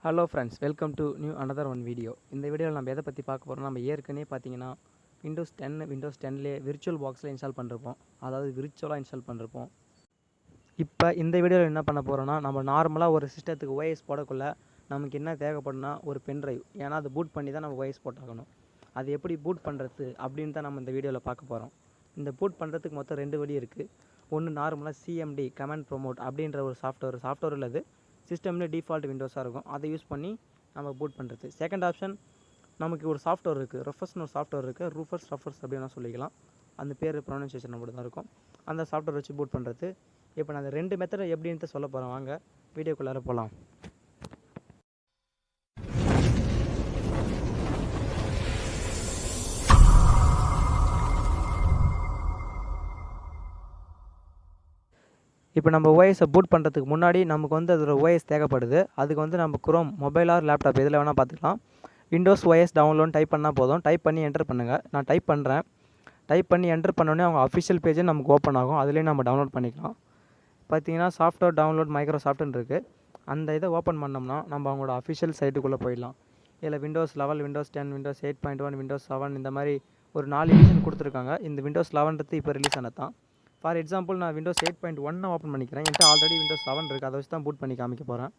Hello friends, welcome to new another one video. இந்த வீடியோவில் நம்ம எதை பற்றி பார்க்க போகிறோம், நம்ம ஏற்கனவே பார்த்தீங்கன்னா விண்டோஸ் 10லேயே விர்ச்சுவல் பாக்ஸில் இன்ஸ்டால் பண்ணிருப்போம். அதாவது விர்ச்சுவலாக இன்ஸ்டால் பண்ணிருப்போம். இப்போ இந்த வீடியோவில் என்ன பண்ண போகிறோன்னா, நம்ம நார்மலாக ஒரு சிஸ்டத்துக்கு OS போடக்குள்ள நமக்கு என்ன தேவைப்படுனா ஒரு பென்ட்ரைவ். ஏன்னா அது பூட் பண்ணி தான் நம்ம OS போட்டாகணும். அது எப்படி பூட் பண்ணுறது அப்படின்னு தான் நம்ம இந்த வீடியோவில் பார்க்க போகிறோம். இந்த பூட் பண்ணுறதுக்கு மொத்தம் 2 வழி இருக்குது. ஒன்று நார்மலாக CMD கமாண்ட் ப்ரோமோட் அப்படின்ற ஒரு சாஃப்ட்வேர் உள்ளது. சிஸ்டமில் டிஃபால்ட் விண்டோஸாக இருக்கும். அதை யூஸ் பண்ணி நம்ம பூட் பண்ணுறது. செகண்ட் ஆப்ஷன், நமக்கு ஒரு சாஃப்ட்வேர் இருக்குது, refusன்னு ஒரு சாஃப்ட்வேர் இருக்குது. refus அப்படின்னு சொல்லிக்கலாம். அந்த பேர் ப்ரொனன்சியேஷன் அப்படி தான் இருக்கும். அந்த சாஃப்ட்வேர் வச்சு பூட் பண்ணுறது. இப்போ நான் அந்த 2 மெத்தட் எப்படின்ட்டு சொல்ல போகிறேன். வாங்க வீடியோக்குள்ளார போகலாம். இப்போ நம்ம OS பூட் பண்ணுறதுக்கு முன்னாடி நமக்கு வந்து அதோட OS தேவைப்படுது. அதுக்கு வந்து நம்ம குரோம் மொபைல் ஆர் லேப்டாப் எதில் வேணால் பார்த்துக்கலாம். விண்டோஸ் OS டவுன்லோட் டைப் பண்ணால் போதும். டைப் பண்ணி என்டர் பண்ணுங்கள். நான் டைப் பண்ணுறேன். டைப் பண்ணி என்டர் பண்ணோடனே அவங்க அஃபிஷியல் பேஜே நமக்கு ஓப்பன் ஆகும். அதுலேயே நம்ம டவுன்லோட் பண்ணிக்கலாம். பார்த்தீங்கன்னா சாஃப்ட்வேர் டவுன்லோட் மைக்ரோசாஃப்ட்னு இருக்குது. அந்த இதை ஓப்பன் பண்ணோம்னா நம்ம அவங்களோட அஃபிஷியல் சைட்டுக்குள்ளே போயிடலாம். இதில் விண்டோஸ் 11, விண்டோஸ் 10, விண்டோஸ் 8.1, விண்டோஸ் 7 இந்த மாதிரி ஒரு 4 எடிஷன் கொடுத்துருக்காங்க. இந்த விண்டோஸ் 11 இப்போ ரிலீஸ் ஆனது தான். ஃபார் எக்ஸாம்பிள் நான் விண்டோஸ் 8.1 ஓப்பன் பண்ணிக்கிறேன். என்கிட்ட ஆல்ரெடி விண்டோஸ் 7 இருக்குது. அதை வச்சு தான் பூட் பண்ணி காமிக்க போகிறேன்.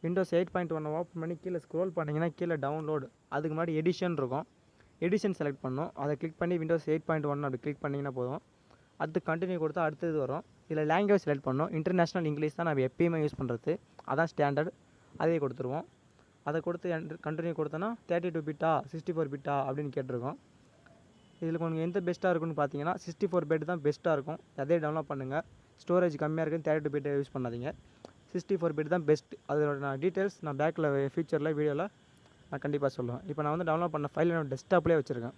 விண்டோஸ் 8.1 ஓப்பன் பண்ணி கீழே ஸ்க்ரோல் பண்ணிங்கன்னா கீழே டவுன்லோடு, அதுக்கு முன்னாடி எடிஷன் இருக்கும். எடிஷன் செலக்ட் பண்ணணும். அதை கிளிக் பண்ணி விண்டோஸ் 8.1 அப்படி கிளிக் பண்ணிங்கன்னா போதும். அடுத்து கண்டினியூ கொடுத்தா அடுத்தது வரும். இதில் லாங்குவேஜ் செலக்ட் பண்ணணும். இன்டர்நேஷ்னல் இங்கிலீஷ் தான் நம்ம எப்பயுமே யூஸ் பண்ணுறது. அதான் ஸ்டாண்டர்ட். அதையே கொடுத்துருவோம். அதை கொடுத்து கண்டினியூ கொடுத்தோன்னா 32 பிட்டா 64 பிட்டா அப்படின்னு கேட்டிருக்கோம். இதில் கொஞ்சம் எந்த பெஸ்ட்டாக இருக்குன்னு பார்த்தீங்கன்னா 64 பிட் தான் பெஸ்ட்டாக இருக்கும். அதே டவுன்லோட் பண்ணுங்கள். ஸ்டோரேஜ் கம்மியாக இருக்குன்னு 32 பிட்டை யூஸ் பண்ணாதீங்க. 64 பிட் தான் பெஸ்ட். அதோட நான் டீட்டெயில்ஸ் நான் பேக்கில் ஃபியூச்சரில் வீடியோவில் நான் கண்டிப்பாக சொல்லுவேன். இப்போ நான் வந்து டவுன்லோட் பண்ண ஃபைல் நான் டெஸ்க்டாப்லேயே வச்சுருக்கேன்.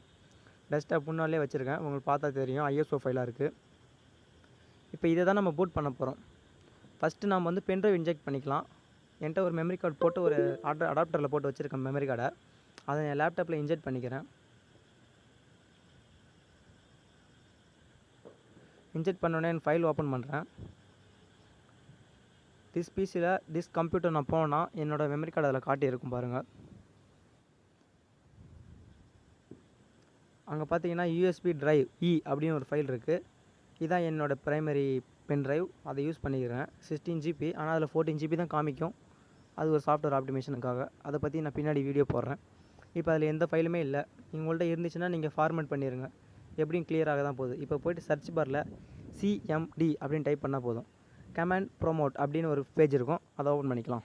டெஸ்க்டாப் முன்னாலே வச்சுருக்கேன். உங்களுக்கு பார்த்தா தெரியும் ISO ஃபைலாக இருக்குது. இப்போ இதை தான் நம்ம பூட் பண்ண போகிறோம். ஃபஸ்ட்டு நம்ம வந்து பென்ட்ரைவ் இன்ஜெக்ட் பண்ணிக்கலாம். என்கிட்ட ஒரு மெமரி கார்டு போட்டு ஒரு அடாப்டரில் போட்டு வச்சுருக்கேன் மெமரி கார்டை. அதை என் லேப்டாப்பில் இன்ஜெக்ட் பண்ணிக்கிறேன். இன்ஜெக்ட் பண்ணோடனே என் ஃபைல் ஓப்பன் பண்ணுறேன். திஸ் கம்ப்யூட்டர் நான் போனால் என்னோடய மெமரி கார்டு அதில் காட்டியிருக்கும் பாருங்கள். அங்கே பார்த்தீங்கன்னா USB டிரைவ் அப்படின்னு ஒரு ஃபைல் இருக்குது. இதுதான் என்னோடய ப்ரைமரி பென் டிரைவ். அதை யூஸ் பண்ணிக்கிறேன். 16 GB, ஆனால் அதில் 14 GB தான் காமிக்கும். அது ஒரு சாஃப்ட்வேர் ஆப்டிமேஷனுக்காக. அதை பற்றி நான் பின்னாடி வீடியோ போடுறேன். இப்போ அதில் எந்த ஃபைலுமே இல்லை. உங்கள்கிட்ட இருந்துச்சுன்னா நீங்கள் ஃபார்மேட் பண்ணிடுங்க. எப்படியும் கிளியராக தான் போகுது. இப்போ போய்ட்டு சர்ச் பாரில் CMD அப்படின்னு டைப் பண்ணால் போதும். கமாண்ட் ப்ரோமோட் அப்படின்னு ஒரு பேஜ் இருக்கும். அதை ஓப்பன் பண்ணிக்கலாம்.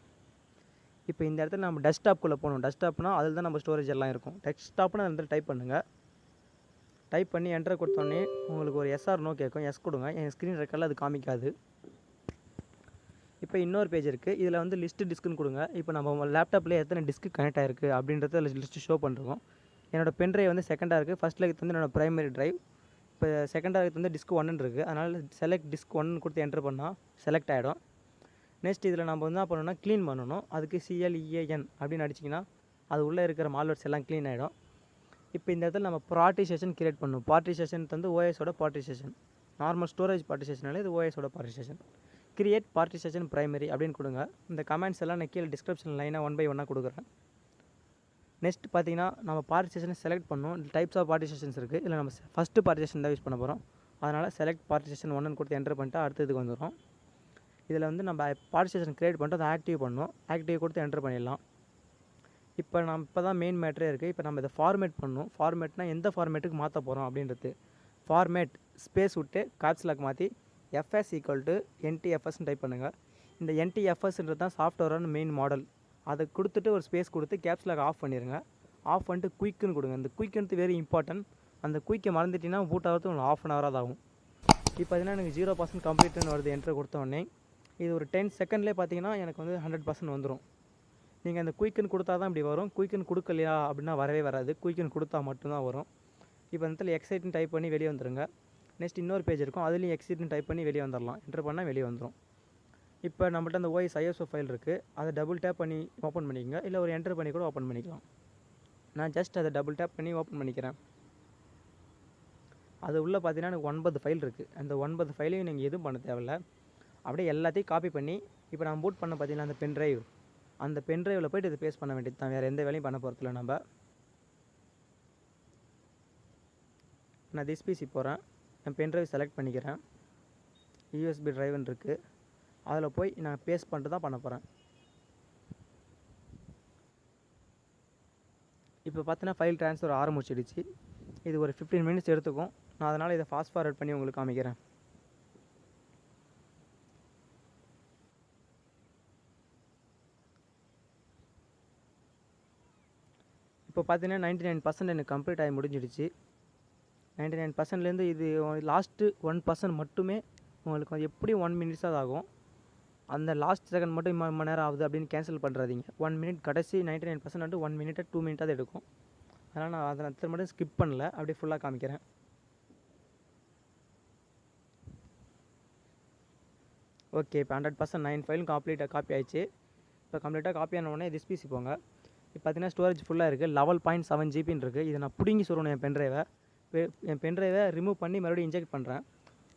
இப்போ இந்த இடத்துல நம்ம டெஸ்க்டாப்குள்ளே போகணும். டெஸ்க்டாப்னால் அதில் தான் நம்ம ஸ்டோரேஜ் எல்லாம் இருக்கும். டெஸ்க்டாப்னு அந்த டைப் பண்ணுங்கள். டைப் பண்ணி என்டர் கொடுத்தோடனே உங்களுக்கு ஒரு SR நோ கேட்கும். எஸ் கொடுங்க. என் ஸ்க்ரீன் ரெக்கார்டில் அது காமிக்காது. இப்போ இன்னொரு பேஜ் இருக்குது. இதில் வந்து டிஸ்க்குன்னு கொடுங்க. இப்போ நம்ம லேப்டாப்லேயே எத்தனை டிஸ்க்கு கனெக்ட் ஆகிருக்கு அப்படின்றத லிஸ்ட்டு ஷோ பண்ணுறோம். என்னோடய பென் ட்ரைவ் வந்து செகண்டாக இருக்குது. ஃபஸ்ட்டில் இருக்கிறது வந்து என்னோடய ப்ரைமரி ட்ரைவ். இப்போ செகண்டாக இருக்கிறது வந்து டிஸ்க் 1 இருக்குது. அதனால் செலக்ட் டிஸ்க் 1 கொடுத்து என்டர் பண்ணால் செலக்ட் ஆகிடும். நெக்ஸ்ட் இதில் நம்ம வந்து என்ன பண்ணணும்னா க்ளீன் பண்ணணும். அதுக்கு CLEAN அப்படின்னு அடிச்சிங்கன்னா அது உள்ளே இருக்கிற மால்வேர்ஸ் எல்லாம் க்ளீன் ஆகிடும். இப்போ இந்த இடத்துல நம்ம பார்ட்டிஷன் கிரியேட் பண்ணணும். பார்ட்டிஷன் வந்து OSோட பார்ட்டிஷன். நார்மல் ஸ்டோரேஜ் பார்ட்டிஷனால இது OSோட பார்ட்டிஷன். கிரியேட் பார்ட்டிஷன் ப்ரைமரி அப்படின்னு கொடுங்க. இந்த கமெண்ட்ஸ் எல்லாம் நான் கீழே டிஸ்கிரிப்ஷன் லைனாக 1 by 1 கொடுக்குறேன். நெக்ஸ்ட் பார்த்தீங்கன்னா நம்ம பார்ட்டிஷனை செலக்ட் பண்ணணும். டைப்ஸ் ஆஃப் பார்ட்டிஷன்ஸ் இருக்குது. இதில் நம்ம ஃபஸ்ட்டு பார்ட்டிஷன் தான் யூஸ் பண்ண போகிறோம். அதனால் செலக்ட் பார்ட்டிஷன் 1 கொடுத்து என்டர் பண்ணிட்டு அடுத்து இதுக்கு வந்துடும். இதில் வந்து நம்ம பார்ட்டிஷன் கிரியேட் பண்ணிட்டு அதை ஆக்டிவ் பண்ணணும். ஆக்டிவ் கொடுத்து என்டர் பண்ணிடலாம். இப்போ தான் மெயின் மேட்டரே இருக்குது. இப்போ நம்ம இதை ஃபார்மேட் பண்ணணும். ஃபார்மேட்னா எந்த ஃபார்மேட்டுக்கு மாற்ற போகிறோம் அப்படின்றது. ஃபார்மேட் ஸ்பேஸ் விட்டு கேப்ஸ் லாக் மாற்றி FS NTFSன்னு டைப் பண்ணுங்கள். இந்த NTFSன்றது தான் சாஃப்ட்வேரான மெயின் மாடல். அதை கொடுத்துட்டு ஒரு ஸ்பேஸ் கொடுத்து கேப்ஸ் லாக் ஆஃப் பண்ணிடுங்க. ஆஃப் பண்ணிட்டு குயிக்குன்னு கொடுங்க. இந்த குயிக்குன்றது வெரி இம்பார்ட்டன்ட். அந்த குயிக்கை மறந்துட்டிங்கன்னா பூட் ஆகிறது உங்களுக்கு 1/2 hour ஆகும். இப்போ பார்த்தீங்கன்னா எனக்கு 0% கம்ப்ளீட்னு வருது. என்ட்ரு கொடுத்தோடனே இது ஒரு 10 செகண்ட்லேயே பார்த்தீங்கன்னா எனக்கு வந்து 100% வந்துடும். நீங்கள் அந்த குயிக்குன்னு கொடுத்தா தான் இப்படி வரும். குயிக்குன்னு கொடுக்கலையா அப்படின்னா வரவே வராது. குயிக்குன்னு கொடுத்தா மட்டும்தான் வரும். இப்போ அந்த இடத்துல எக்ஸைட்னு டைப் பண்ணி வெளியே வந்துடுங்க. நெக்ஸ்ட் இன்னொரு பேஜ் இருக்கும். அதுலேயும் எக்ஸைட்னு டைப் பண்ணி வெளியே வந்துடலாம். என்டர் பண்ணால் வெளியே வந்துடும். இப்போ நம்மள்ட்ட அந்த OS ISO ஃபைல் இருக்குது. அதை டபுள் டேப் பண்ணி ஓப்பன் பண்ணிக்கோங்க. இல்லை ஒரு என்டர் பண்ணி கூட ஓப்பன் பண்ணிக்கலாம். நான் ஜஸ்ட் அதை டபுள் டேப் பண்ணி ஓப்பன் பண்ணிக்கிறேன். அது உள்ளே பார்த்தீங்கன்னா எனக்கு 9 ஃபைல் இருக்குது. அந்த 9 ஃபைலையும் நீங்கள் எதுவும் பண்ண தேவையில்ல. அப்படியே எல்லாத்தையும் காப்பி பண்ணி இப்போ நான் பூட் பண்ண பார்த்தீங்கன்னா அந்த பென் டிரைவ் அந்த பென்ட்ரைவில் போய்ட்டு இதை பேஸ்ட் பண்ண வேண்டியது தான், வேறு எந்த வேலையும் பண்ண போகிறதில்ல நம்ம. நான் திஸ் பிசி போகிறேன், என் பென்ட்ரைவ் செலக்ட் பண்ணிக்கிறேன், யூஎஸ்பி ட்ரைவ்னு இருக்குது, அதில் போய் நான் பேஸ்ட் பண்ணிட்டு தான் பண்ண போகிறேன். இப்போ பார்த்தீங்கன்னா ஃபைல் ட்ரான்ஸ்ஃபர் ஆரம்பிச்சிடுச்சு. இது ஒரு 15 மினிட்ஸ் எடுத்துக்கும். நான் அதனால் இதை ஃபாஸ்ட் ஃபார்வர்ட் பண்ணி உங்களுக்கு காமிக்கிறேன். இப்போ பார்த்தீங்கன்னா 99% எனக்கு கம்ப்ளீட் ஆகி முடிஞ்சிடுச்சு. 99%லேருந்து இது லாஸ்ட்டு 1% மட்டுமே உங்களுக்கு எப்படி 1 மினிட்ஸ் தான் ஆகும். அந்த லாஸ்ட் செகண்ட் மட்டும் மணி நேரம் ஆகுது அப்படின்னு கேன்சல் பண்ணுறாதீங்க. 1 மினிட் கடைசி 99% வந்து 1 மினிட் 2 மினிட்டாக தான் எடுக்கும். அதனால் நான் அதை மட்டும் ஸ்கிப் பண்ணல, அப்படியே ஃபுல்லாக காமிக்கிறேன். ஓகே, இப்போ 100% 9 ஃபைலும் காப்பி ஆயிடுச்சு. இப்போ கம்ப்ளீட்டாக காப்பி ஆன உடனே திஸ் பிசி போங்க. இப்போ பார்த்தீங்கன்னா ஸ்டோரேஜ் ஃபுல்லாக இருக்குது, 11.7 ஜிபின்னு இருக்குது. இதை நான் பிடுங்கி சொல்லணும் என் பென்ட்ரைவை ரிமூவ் பண்ணி மறுபடியும் இன்ஜெக்ட் பண்ணுறேன்.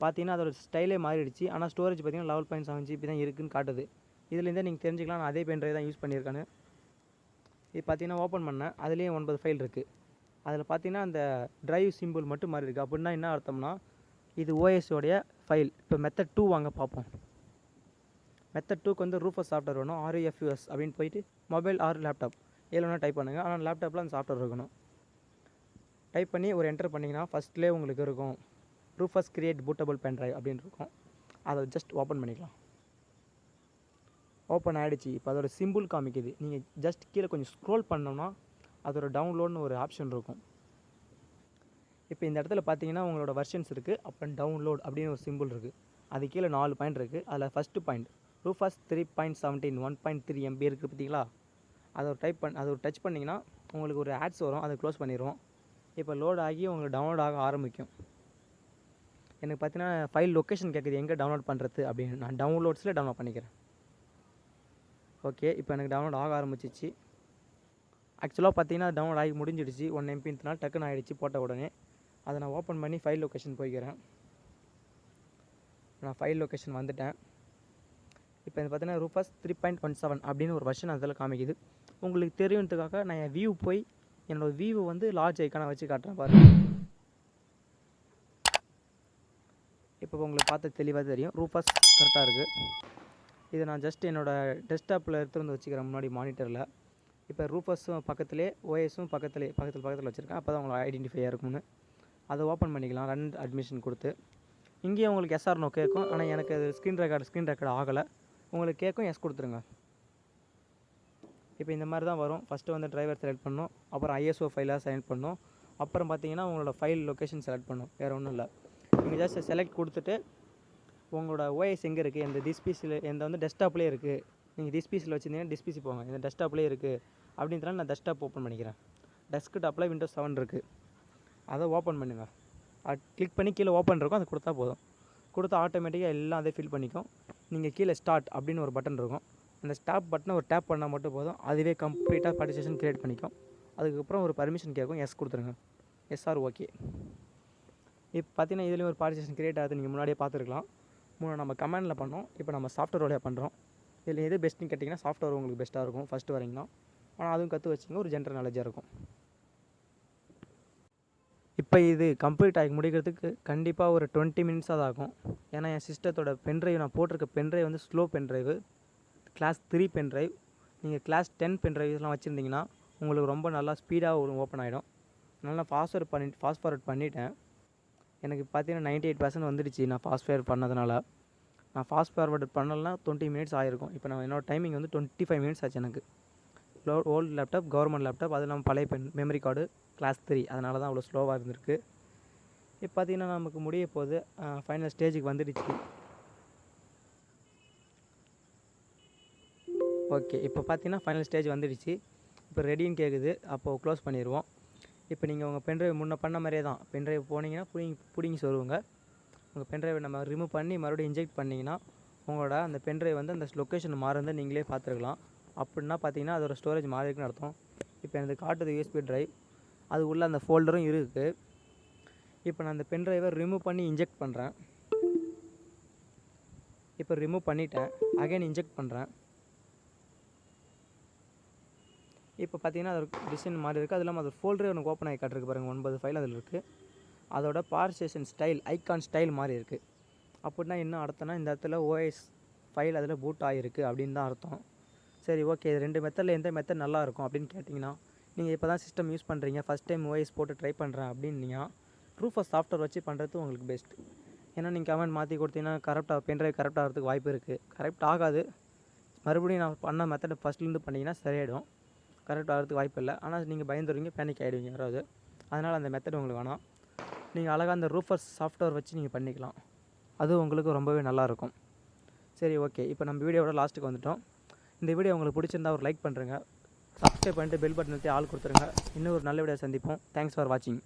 பார்த்தீங்கன்னா அதோட ஸ்டைலே மாறிடுச்சு. ஆனால் ஸ்டோரேஜ் பார்த்தீங்கன்னா 11.7 ஜிபி தான் இருக்குதுன்னு காட்டுது. இதுலேருந்தே நீங்கள் தெரிஞ்சுக்கலாம் நான் அதே பென்ட்ரைவ் தான் யூஸ் பண்ணியிருக்கானு. இது பார்த்தீங்கன்னா ஓப்பன் பண்ணேன், அதுலேயும் 9 ஃபைல் இருக்குது. அதில் பார்த்தீங்கன்னா அந்த ட்ரைவ் சிம்பிள் மட்டும் மாறி இருக்குது. அப்படின்னா என்ன அர்த்தம்னா இது ஓஎஸோடைய ஃபைல். இப்போ மெத்தட் 2 வாங்க பார்ப்போம். மெத்தட் 2க்கு வந்து ரூஃபஸ் சாஃப்ட்வேர் வேணும், refus அப்படின்னு போயிட்டு மொபைல் ஆர் லேப்டாப் எதில் வேணால் டைப் பண்ணுங்கள். ஆனால் லேப்டாப்பில் அந்த சாஃப்ட்வேர் இருக்கணும். டைப் பண்ணி ஒரு என்டர் பண்ணிங்கன்னா ஃபஸ்ட்லேயே உங்களுக்கு இருக்கும் refus create bootable pendrive அப்படின்னு இருக்கும். அதை ஜஸ்ட் ஓப்பன் பண்ணிக்கலாம். ஓப்பன் ஆகிடுச்சு. இப்போ அதோட சிம்பிள் காமிக்குது. நீங்கள் ஜஸ்ட் கீழே கொஞ்சம் ஸ்க்ரோல் பண்ணோம்னா அதோட டவுன்லோட்னு ஒரு ஆப்ஷன் இருக்கும். இப்போ இந்த இடத்துல பார்த்தீங்கன்னா உங்களோட வெர்ஷன்ஸ் இருக்குது, அப்புறம் டவுன்லோட் அப்படின்னு ஒரு சிம்பிள் இருக்குது. அது கீழே 4 பாயிண்ட் இருக்குது. அதில் ஃபஸ்ட்டு பாயிண்ட் refus 3.17 1.3 MB இருக்குது பார்த்தீங்களா. அதை ஒரு டச் பண்ணிங்கன்னா உங்களுக்கு ஒரு ஆட்ஸ் வரும், அதை க்ளோஸ் பண்ணிடுவோம். இப்போ லோட் ஆகி உங்களுக்கு டவுன்லோட் ஆக ஆரம்பிக்கும். எனக்கு பார்த்தீங்கன்னா ஃபைல் லொக்கேஷன் கேட்குது, எங்கே டவுன்லோட் பண்ணுறது அப்படின்னு. நான் டவுன்லோட்ஸில் டவுன்லோட் பண்ணிக்கிறேன். ஓகே, இப்போ எனக்கு டவுன்லோட் ஆக ஆரம்பிச்சிச்சு. ஆக்சுவலாக பார்த்தீங்கன்னா டவுன்லோட் ஆகி முடிஞ்சிடுச்சு. 1 MB டக்குன்னு ஆகிடுச்சு போட்ட உடனே. அதை நான் ஓப்பன் பண்ணி ஃபைல் லொக்கேஷன் போய்க்கிறேன். நான் ஃபைல் லொக்கேஷன் வந்துட்டேன். இப்போ இது பார்த்தீங்கன்னா refus 3.17 அப்படின்னு ஒரு வெர்ஷன் அதில் காமிக்குது. உங்களுக்கு தெரியுன்றதுக்காக நான் என் வியூ போய் என்னோடய வியூ வந்து லார்ஜ் ஐக்கானை வச்சு காட்டுறேன் பாருங்கள். இப்போ உங்களுக்கு பார்த்து தெளிவாக தெரியும் refus கரெக்டாக இருக்குது. இதை நான் ஜஸ்ட் என்னோடய டெஸ்க்டாப்பில் எடுத்து வந்து வச்சுக்கிறேன் முன்னாடி மானிட்டரில். இப்போ ரூஃபஸும் பக்கத்துலேயே ஓஎஸும் பக்கத்தில் வச்சுருக்கேன். அப்போ தான் உங்களுக்கு ஐடென்டிஃபையாக இருக்கும்னு. அதை ஓப்பன் பண்ணிக்கலாம் ரன் அட்மிஷன் கொடுத்து. இங்கேயும் உங்களுக்கு எஸ்ஆர் நோ கேட்கும், ஆனால் எனக்கு அது ஸ்க்ரீன் ரெக்கார்டு ஆகலை. உங்களுக்கு கேட்கும், எஸ் கொடுத்துருங்க. இப்போ இந்த மாதிரி தான் வரும். ஃபஸ்ட்டு வந்து டிரைவர் செலக்ட் பண்ணணும், அப்புறம் ஐஎஸ்ஓ ஃபைலாக செலக்ட் பண்ணணும், அப்புறம் பார்த்தீங்கன்னா உங்களோட ஃபைல் லொக்கேஷன் செலக்ட் பண்ணணும். வேறு ஒன்றும் இல்லை. நீங்கள் ஜஸ்ட் செலக்ட் கொடுத்துட்டு உங்களோட ஓஎஸ் எங்கே இருக்குது, எந்த டிஸ்பிசியில் எந்த வந்து டெஸ்க்டாப்லேயே இருக்குது. நீங்கள் டிஸ்பிசியில் வச்சுருந்தீங்கன்னா டிஸ்பிசி போங்க, இந்த டெஸ்க்டாப்லேயே இருக்குது அப்படின்றனால நான் டெஸ்க்டாப் ஓப்பன் பண்ணிக்கிறேன். டெஸ்க்டாப்பில் விண்டோஸ் 7 இருக்குது, அதை ஓப்பன் பண்ணுங்கள். அது கிளிக் பண்ணி கீழே ஓப்பன் இருக்கும், அதை கொடுத்தா போதும். கொடுத்தா ஆட்டோமேட்டிக்காக எல்லாம் அதை ஃபில் பண்ணிக்கும். நீங்கள் கீழே ஸ்டார்ட் அப்படின்னு ஒரு பட்டன் இருக்கும், அந்த ஸ்டாப் பட்டனை ஒரு டேப் பண்ணால் மட்டும் போதும், அதுவே கம்ப்ளீட்டாக பார்ட்டிஷன் க்ரியேட் பண்ணிக்கும். அதுக்கப்புறம் ஒரு பர்மிஷன் கேட்கும், எஸ் கொடுத்துருங்க. எஸ்ஆர் ஓகே. இப்போ பார்த்தீங்கன்னா இதுலேயும் ஒரு பார்ட்டிஷன் க்ரியேட் ஆகுது, நீங்கள் முன்னாடியே பார்த்துருக்கலாம். நம்ம கமெண்டில் பண்ணோம், இப்போ நம்ம சாஃப்ட்வேர் வழியாக பண்ணுறோம். இதில் எது பெஸ்ட்டுன்னு கேட்டிங்கன்னா சாஃப்ட்வேர் உங்களுக்கு பெஸ்ட்டாக இருக்கும் ஃபஸ்ட்டு வரீங்கன்னா. ஆனால் அதுவும் கற்று வச்சிங்க, ஒரு ஜென்ரல் நாலேஜாக இருக்கும். இப்போ இது கம்ப்ளீட் ஆகி முடிக்கிறதுக்கு கண்டிப்பாக ஒரு 20 மினிட்ஸாக தான் ஆகும். ஏன்னா என் சிஸ்டத்தோட பென்ட்ரைவ் நான் போட்டிருக்க பென்ட்ரைவ் வந்து ஸ்லோ பென்ட்ரைவ், கிளாஸ் 3 பென்ட்ரைவ். நீங்கள் கிளாஸ் 10 பென்ட்ரைவ்ஸ்லாம் வச்சுருந்தீங்கன்னா உங்களுக்கு ரொம்ப நல்லா ஸ்பீடாக ஓப்பன் ஆகிடும். அதனால் நான் ஃபாஸ்ட் ஃபார்வர்ட் பண்ணிட்டேன். எனக்கு பார்த்தீங்கன்னா 98% வந்துடுச்சு நான் ஃபாஸ்ட் ஃபார்வர்ட் பண்ணதுனால. நான் ஃபாஸ்ட் ஃபார்வர்ட் பண்ணலைன்னா 20 மினிட்ஸ் ஆகிருக்கும். இப்போ நான் என்னோடய டைமிங் வந்து 25 மினிட்ஸ் ஆச்சு எனக்கு. ஓல்டு லேப்டாப், கவர்மெண்ட் லேப்டாப், அது நம்ம பழைய மெமரி கார்டு கிளாஸ் 3, அதனால தான் அவ்வளோ ஸ்லோவாக இருந்திருக்கு. இப்போ பார்த்தீங்கன்னா நமக்கு முடிய போது ஃபைனல் ஸ்டேஜுக்கு வந்துடுச்சு. ஓகே, இப்போ பார்த்தீங்கன்னா ஃபைனல் ஸ்டேஜ் வந்துடுச்சு. இப்போ ரெடின்னு கேட்குது, அப்போது க்ளோஸ் பண்ணிடுவோம். இப்போ நீங்கள் உங்கள் பென்ட்ரைவ் முன்ன பண்ண மாதிரியே தான், பென்ட்ரைவ் போனீங்கன்னா பிடிங்கி சொல்லுவாங்க. உங்கள் பென்ட்ரைவை நம்ம ரிமூவ் பண்ணி மறுபடியும் இன்ஜெக்ட் பண்ணிங்கன்னா உங்களோட அந்த பென்ட்ரைவ் வந்து அந்த லொக்கேஷன் மாறுறதை நீங்களே பார்த்துருக்கலாம். அப்படின்னா பார்த்தீங்கன்னா அதோட ஸ்டோரேஜ் மாறி இருக்குன்னு அர்த்தம். இப்போ எனக்கு காட்டுது யூஎஸ்பி ட்ரைவ், அது உள்ள அந்த ஃபோல்டரும் இருக்குது. இப்போ நான் அந்த பென்ட்ரைவை ரிமூவ் பண்ணி இன்ஜெக்ட் பண்ணுறேன். இப்போ ரிமூவ் பண்ணிட்டேன், அகைன் இன்ஜெக்ட் பண்ணுறேன். இப்போ பார்த்தீங்கன்னா அது டிசைன் மாதிரி இருக்குது. அது இல்லாமல் அது ஃபோல்டரே ஒன்று ஓப்பன் ஆகி காட்டுருக்கு பாருங்கள். 9 ஃபைல் அதில் இருக்குது. அதோட பார்ட்டிஷன் ஸ்டைல் ஐகான் ஸ்டைல் மாதிரி இருக்குது. அப்படின்னா என்ன அர்த்தம்னா இந்த இடத்துல ஓஎஸ் ஃபைல் அதில் பூட் ஆகிருக்கு அப்படின்னு தான் அர்த்தம். சரி ஓகே, இது 2 மெத்தடில் எந்த மெத்தட் நல்லாயிருக்கும் அப்படின்னு கேட்டிங்கன்னா, நீங்கள் இப்போ தான் சிஸ்டம் யூஸ் பண்ணுறீங்க, ஃபஸ்ட் டைம் ஓஎஸ் போட்டு ட்ரை பண்ணுறேன் அப்படின்னீங்கன்னா refus சாஃப்ட்வேர் வச்சு பண்ணுறது உங்களுக்கு பெஸ்ட். ஏன்னா நீங்கள் கமெண்ட் மாற்றி கொடுத்தீங்கன்னா கரெக்டாக பென்ட்ரைவ் கரெக்ட் ஆகிறதுக்கு வாய்ப்பு இருக்குது. கரெக்ட் ஆகாது. மறுபடியும் நான் பண்ண மெத்தடை ஃபஸ்ட்லேருந்து பண்ணிங்கன்னா சரியாயிடும். கரெக்ட் ஆகிறதுக்கு வாய்ப்பு இல்லை. ஆனால் நீங்கள் பயந்துருவீங்க, பேனிக் ஆகிடுவீங்க யாராவது. அதனால் அந்த மெத்தட் உங்களுக்கு வேணாம். நீங்கள் அழகாக அந்த refus சாஃப்ட்வேர் வச்சு நீங்கள் பண்ணிக்கலாம். அது உங்களுக்கு ரொம்பவே நல்லாயிருக்கும். சரி ஓகே, இப்போ நம்ம வீடியோவோட லாஸ்ட்டுக்கு வந்துவிட்டோம். இந்த வீடியோ உங்களுக்கு பிடிச்சிருந்தா ஒரு லைக் பண்ணுறேங்க. சப்ஸ்கிரைப் பண்ணிட்டு பெல் பட்டன் அழுத்தி ஆல் கொடுத்துருங்க. இன்னும் ஒரு நல்ல வீடியோ சந்திப்போம். தேங்க்ஸ் ஃபார் வாட்சிங்.